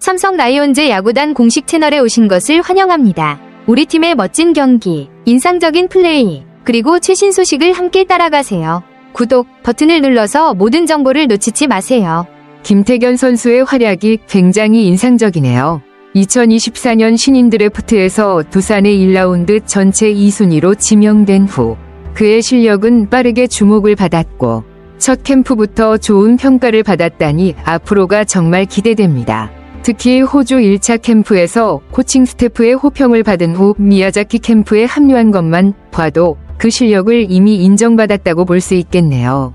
삼성 라이온즈 야구단 공식 채널에 오신 것을 환영합니다. 우리 팀의 멋진 경기, 인상적인 플레이, 그리고 최신 소식을 함께 따라가세요. 구독 버튼을 눌러서 모든 정보를 놓치지 마세요. 김태견 선수의 활약이 굉장히 인상적이네요. 2024년 신인 드래프트에서 두산의 1라운드 전체 2순위로 지명된 후 그의 실력은 빠르게 주목을 받았고 첫 캠프부터 좋은 평가를 받았다니 앞으로가 정말 기대됩니다. 특히 호주 1차 캠프에서 코칭 스태프의 호평을 받은 후 미야자키 캠프에 합류한 것만 봐도 그 실력을 이미 인정받았다고 볼 수 있겠네요.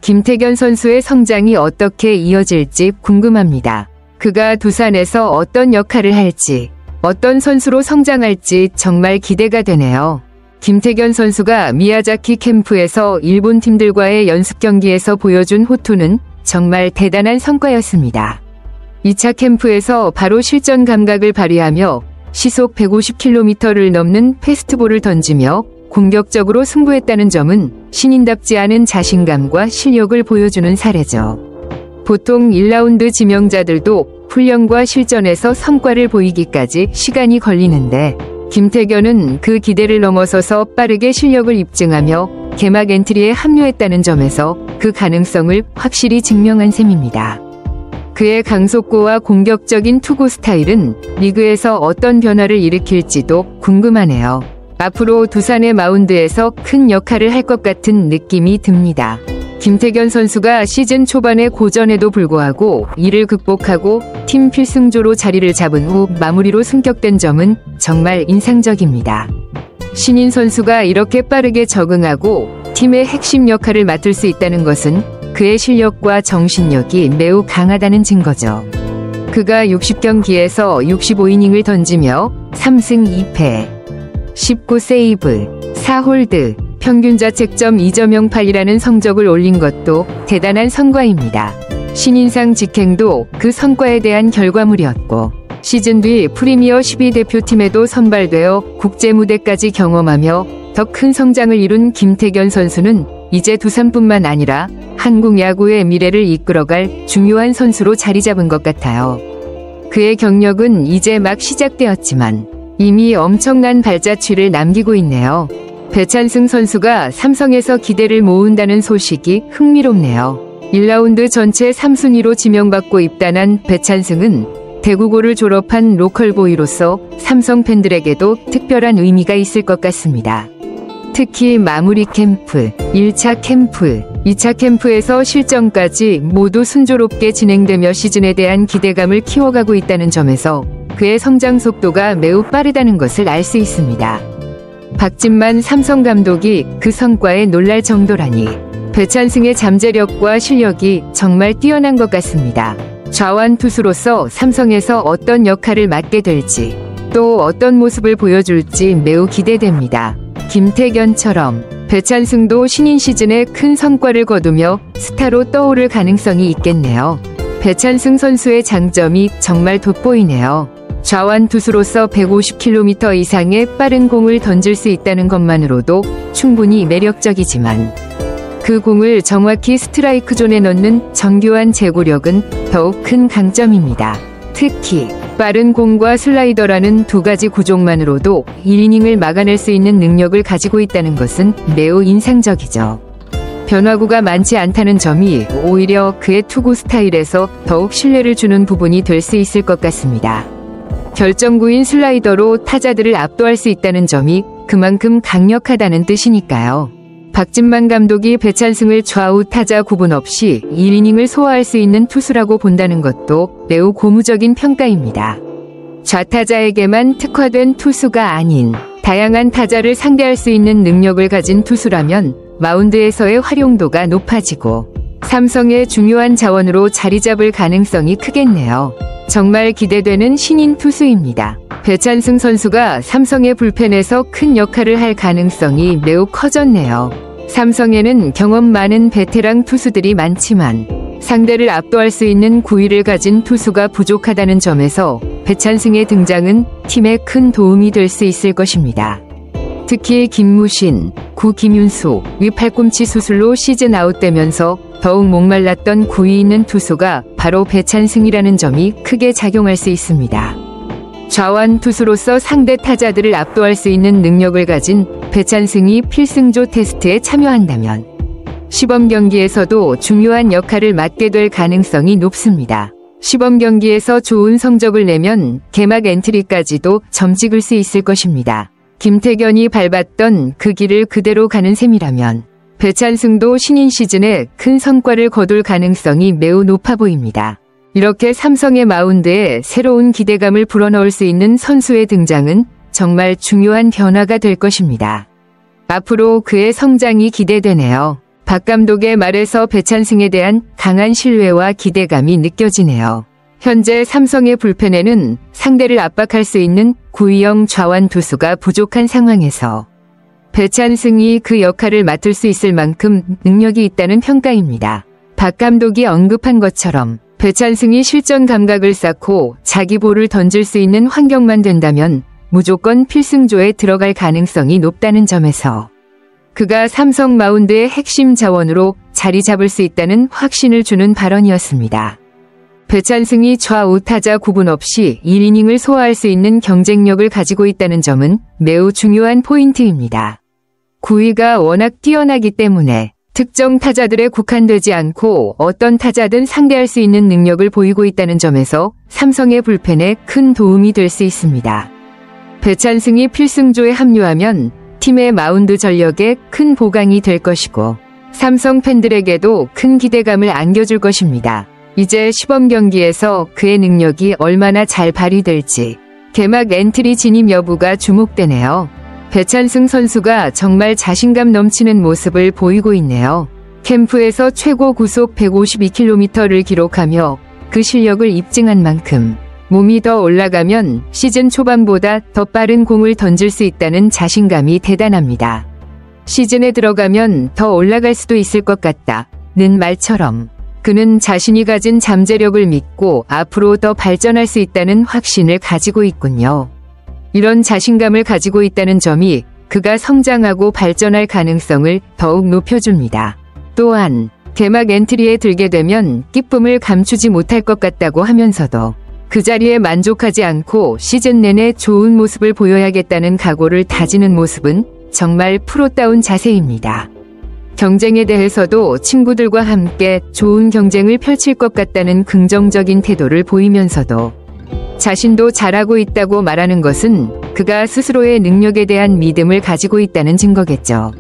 김태견 선수의 성장이 어떻게 이어질지 궁금합니다. 그가 두산에서 어떤 역할을 할지, 어떤 선수로 성장할지 정말 기대가 되네요. 김태견 선수가 미야자키 캠프에서 일본 팀들과의 연습 경기에서 보여준 호투는 정말 대단한 성과였습니다. 2차 캠프에서 바로 실전 감각을 발휘하며 시속 150km를 넘는 패스트볼을 던지며 공격적으로 승부했다는 점은 신인답지 않은 자신감과 실력을 보여주는 사례죠. 보통 1라운드 지명자들도 훈련과 실전에서 성과를 보이기까지 시간이 걸리는데 김태견은 그 기대를 넘어서서 빠르게 실력을 입증하며 개막 엔트리에 합류했다는 점에서 그 가능성을 확실히 증명한 셈입니다. 그의 강속구와 공격적인 투구 스타일은 리그에서 어떤 변화를 일으킬지도 궁금하네요. 앞으로 두산의 마운드에서 큰 역할을 할 것 같은 느낌이 듭니다. 김태견 선수가 시즌 초반에 고전에도 불구하고 이를 극복하고 팀 필승조로 자리를 잡은 후 마무리로 승격된 점은 정말 인상적입니다. 신인 선수가 이렇게 빠르게 적응하고 팀의 핵심 역할을 맡을 수 있다는 것은 그의 실력과 정신력이 매우 강하다는 증거죠. 그가 60경기에서 65이닝을 던지며 3승 2패, 19세이브, 4홀드, 평균 자책점 2.08이라는 성적을 올린 것도 대단한 성과입니다. 신인상 직행도 그 성과에 대한 결과물이었고 시즌 뒤 프리미어 12 대표팀에도 선발되어 국제 무대까지 경험하며 더 큰 성장을 이룬 김태견 선수는 이제 두산뿐만 아니라 한국 야구의 미래를 이끌어갈 중요한 선수로 자리 잡은 것 같아요. 그의 경력은 이제 막 시작되었지만 이미 엄청난 발자취를 남기고 있네요. 배찬승 선수가 삼성에서 기대를 모은다는 소식이 흥미롭네요. 1라운드 전체 3순위로 지명받고 입단한 배찬승은 대구고를 졸업한 로컬보이로서 삼성 팬들에게도 특별한 의미가 있을 것 같습니다. 특히 마무리 캠프, 1차 캠프, 2차 캠프에서 실전까지 모두 순조롭게 진행되며 시즌에 대한 기대감을 키워가고 있다는 점에서 그의 성장 속도가 매우 빠르다는 것을 알 수 있습니다. 박진만 삼성 감독이 그 성과에 놀랄 정도라니 배찬승의 잠재력과 실력이 정말 뛰어난 것 같습니다. 좌완 투수로서 삼성에서 어떤 역할을 맡게 될지 또 어떤 모습을 보여줄지 매우 기대됩니다. 김태견처럼 배찬승도 신인 시즌에 큰 성과를 거두며 스타로 떠오를 가능성이 있겠네요. 배찬승 선수의 장점이 정말 돋보이네요. 좌완 투수로서 150km 이상의 빠른 공을 던질 수 있다는 것만으로도 충분히 매력적이지만 그 공을 정확히 스트라이크 존에 넣는 정교한 제구력은 더욱 큰 강점입니다. 특히 빠른 공과 슬라이더라는 두 가지 구종만으로도 1이닝을 막아낼 수 있는 능력을 가지고 있다는 것은 매우 인상적이죠. 변화구가 많지 않다는 점이 오히려 그의 투구 스타일에서 더욱 신뢰를 주는 부분이 될 수 있을 것 같습니다. 결정구인 슬라이더로 타자들을 압도할 수 있다는 점이 그만큼 강력하다는 뜻이니까요. 박진만 감독이 배찬승을 좌우 타자 구분 없이 1이닝을 소화할 수 있는 투수라고 본다는 것도 매우 고무적인 평가입니다. 좌타자에게만 특화된 투수가 아닌 다양한 타자를 상대할 수 있는 능력을 가진 투수라면 마운드에서의 활용도가 높아지고 삼성의 중요한 자원으로 자리 잡을 가능성이 크겠네요. 정말 기대되는 신인 투수입니다. 배찬승 선수가 삼성의 불펜에서 큰 역할을 할 가능성이 매우 커졌네요. 삼성에는 경험 많은 베테랑 투수들이 많지만 상대를 압도할 수 있는 구위를 가진 투수가 부족하다는 점에서 배찬승의 등장은 팀에 큰 도움이 될 수 있을 것입니다. 특히 김무신, 구 김윤수, 위 팔꿈치 수술로 시즌 아웃되면서 더욱 목말랐던 구위 있는 투수가 바로 배찬승이라는 점이 크게 작용할 수 있습니다. 좌완 투수로서 상대 타자들을 압도할 수 있는 능력을 가진 배찬승이 필승조 테스트에 참여한다면 시범 경기에서도 중요한 역할을 맡게 될 가능성이 높습니다. 시범 경기에서 좋은 성적을 내면 개막 엔트리까지도 점 찍을 수 있을 것입니다. 김태견이 밟았던 그 길을 그대로 가는 셈이라면 배찬승도 신인 시즌에 큰 성과를 거둘 가능성이 매우 높아 보입니다. 이렇게 삼성의 마운드에 새로운 기대감을 불어넣을 수 있는 선수의 등장은 정말 중요한 변화가 될 것입니다. 앞으로 그의 성장이 기대되네요. 박 감독의 말에서 배찬승에 대한 강한 신뢰와 기대감이 느껴지네요. 현재 삼성의 불펜에는 상대를 압박할 수 있는 구위형 좌완 투수가 부족한 상황에서 배찬승이 그 역할을 맡을 수 있을 만큼 능력이 있다는 평가입니다. 박 감독이 언급한 것처럼 배찬승이 실전 감각을 쌓고 자기 볼을 던질 수 있는 환경만 된다면 무조건 필승조에 들어갈 가능성이 높다는 점에서 그가 삼성 마운드의 핵심 자원으로 자리 잡을 수 있다는 확신을 주는 발언이었습니다. 배찬승이 좌우 타자 구분 없이 1이닝을 소화할 수 있는 경쟁력을 가지고 있다는 점은 매우 중요한 포인트입니다. 구위가 워낙 뛰어나기 때문에 특정 타자들에 국한되지 않고 어떤 타자든 상대할 수 있는 능력을 보이고 있다는 점에서 삼성의 불펜에 큰 도움이 될 수 있습니다. 배찬승이 필승조에 합류하면 팀의 마운드 전력에 큰 보강이 될 것이고 삼성 팬들에게도 큰 기대감을 안겨줄 것입니다. 이제 시범 경기에서 그의 능력이 얼마나 잘 발휘될지 개막 엔트리 진입 여부가 주목되네요. 배찬승 선수가 정말 자신감 넘치는 모습을 보이고 있네요. 캠프에서 최고 구속 152km를 기록하며 그 실력을 입증한 만큼 몸이 더 올라가면 시즌 초반보다 더 빠른 공을 던질 수 있다는 자신감이 대단합니다. 시즌에 들어가면 더 올라갈 수도 있을 것 같다는 말처럼 그는 자신이 가진 잠재력을 믿고 앞으로 더 발전할 수 있다는 확신을 가지고 있군요. 이런 자신감을 가지고 있다는 점이 그가 성장하고 발전할 가능성을 더욱 높여줍니다. 또한 개막 엔트리에 들게 되면 기쁨을 감추지 못할 것 같다고 하면서도 그 자리에 만족하지 않고 시즌 내내 좋은 모습을 보여야겠다는 각오를 다지는 모습은 정말 프로다운 자세입니다. 경쟁에 대해서도 친구들과 함께 좋은 경쟁을 펼칠 것 같다는 긍정적인 태도를 보이면서도 자신도 잘하고 있다고 말하는 것은 그가 스스로의 능력에 대한 믿음을 가지고 있다는 증거겠죠.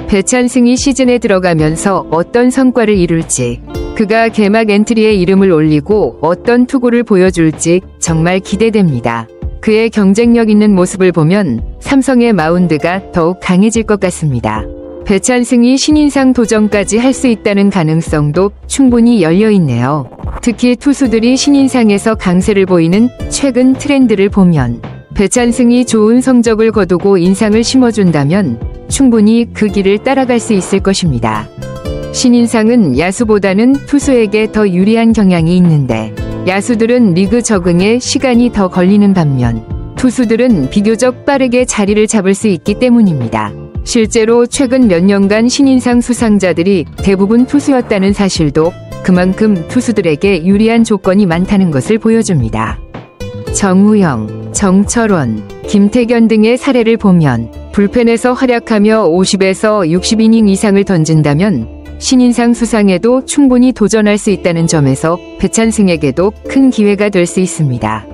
배찬승이 시즌에 들어가면서 어떤 성과를 이룰지, 그가 개막 엔트리에 이름을 올리고 어떤 투구를 보여줄지 정말 기대됩니다. 그의 경쟁력 있는 모습을 보면 삼성의 마운드가 더욱 강해질 것 같습니다. 배찬승이 신인상 도전까지 할 수 있다는 가능성도 충분히 열려있네요. 특히 투수들이 신인상에서 강세를 보이는 최근 트렌드를 보면 배찬승이 좋은 성적을 거두고 인상을 심어준다면 충분히 그 길을 따라갈 수 있을 것입니다. 신인상은 야수보다는 투수에게 더 유리한 경향이 있는데 야수들은 리그 적응에 시간이 더 걸리는 반면 투수들은 비교적 빠르게 자리를 잡을 수 있기 때문입니다. 실제로 최근 몇 년간 신인상 수상자들이 대부분 투수였다는 사실도 그만큼 투수들에게 유리한 조건이 많다는 것을 보여줍니다. 정우영, 정철원, 김태견 등의 사례를 보면 불펜에서 활약하며 50에서 60이닝 이상을 던진다면 신인상 수상에도 충분히 도전할 수 있다는 점에서 배찬승에게도 큰 기회가 될 수 있습니다.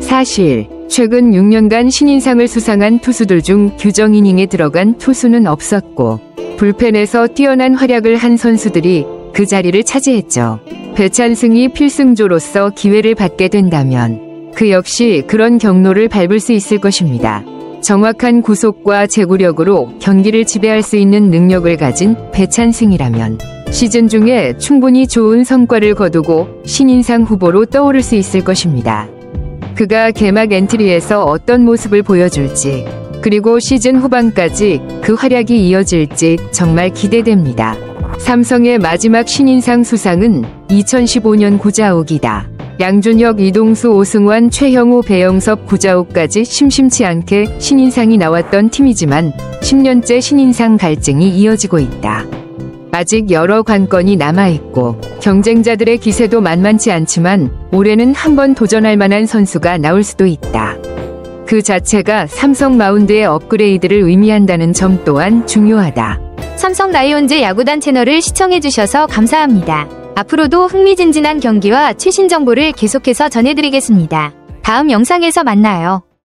사실 최근 6년간 신인상을 수상한 투수들 중 규정 이닝에 들어간 투수는 없었고 불펜에서 뛰어난 활약을 한 선수들이 그 자리를 차지했죠. 배찬승이 필승조로서 기회를 받게 된다면 그 역시 그런 경로를 밟을 수 있을 것입니다. 정확한 구속과 제구력으로 경기를 지배할 수 있는 능력을 가진 배찬승이라면 시즌 중에 충분히 좋은 성과를 거두고 신인상 후보로 떠오를 수 있을 것입니다. 그가 개막 엔트리에서 어떤 모습을 보여줄지 그리고 시즌 후반까지 그 활약이 이어질지 정말 기대됩니다. 삼성의 마지막 신인상 수상은 2015년 구자욱이다. 양준혁, 이동수, 오승환, 최형우, 배영섭, 구자욱까지 심심치 않게 신인상이 나왔던 팀이지만 10년째 신인상 갈증이 이어지고 있다. 아직 여러 관건이 남아있고 경쟁자들의 기세도 만만치 않지만 올해는 한번 도전할 만한 선수가 나올 수도 있다. 그 자체가 삼성 마운드의 업그레이드를 의미한다는 점 또한 중요하다. 삼성 라이온즈 야구단 채널을 시청해주셔서 감사합니다. 앞으로도 흥미진진한 경기와 최신 정보를 계속해서 전해드리겠습니다. 다음 영상에서 만나요.